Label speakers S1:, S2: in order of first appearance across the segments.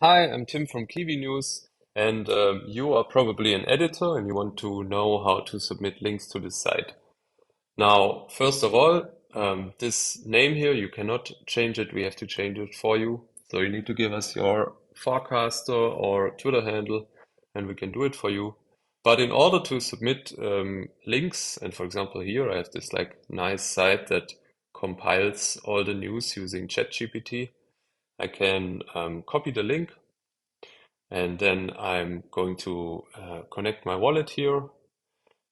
S1: Hi, I'm Tim from Kiwi News, and you are probably an editor and you want to know how to submit links to this site. Now, first of all, this name here, you cannot change it. We have to change it for you. So you need to give us your forecaster or Twitter handle, and we can do it for you. But in order to submit links, and for example, here I have this like nice site that compiles all the news using ChatGPT. I can copy the link and then I'm going to connect my wallet here.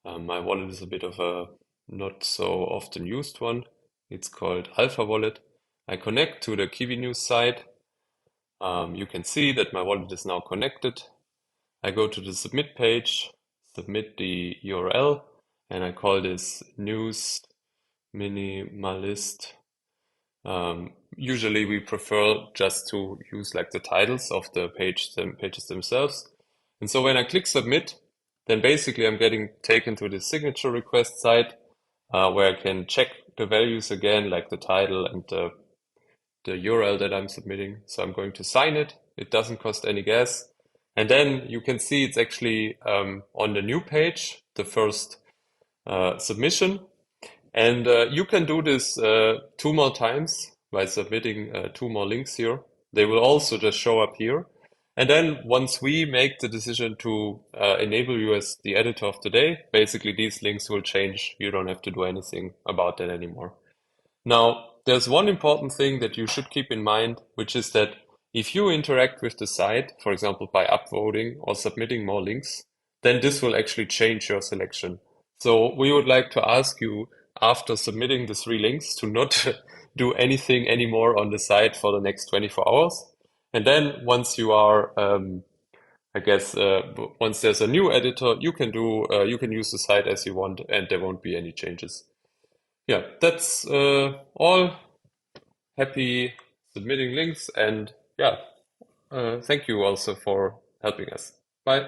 S1: My wallet is a bit of a not so often used one. It's called Alpha Wallet. I connect to the Kiwi News site. You can see that my wallet is now connected. I go to the submit page, submit the URL, and I call this news minimalist. Usually we prefer just to use like the titles of the pages themselves. And so when I click submit, then basically I'm getting taken to the signature request site, where I can check the values again, like the title and the URL that I'm submitting. So I'm going to sign it. It doesn't cost any gas. And then you can see it's actually on the new page, the first submission. And you can do this two more times by submitting two more links here. They will also just show up here. And then once we make the decision to enable you as the editor of the day, basically these links will change. You don't have to do anything about that anymore. Now, there's one important thing that you should keep in mind, which is that if you interact with the site, for example, by upvoting or submitting more links, then this will actually change your selection. So we would like to ask you, after submitting the three links, to not do anything anymore on the site for the next 24 hours. And then once you are, I guess, once there's a new editor, you can use the site as you want, and there won't be any changes. Yeah, that's all. Happy submitting links, and yeah, thank you also for helping us. Bye.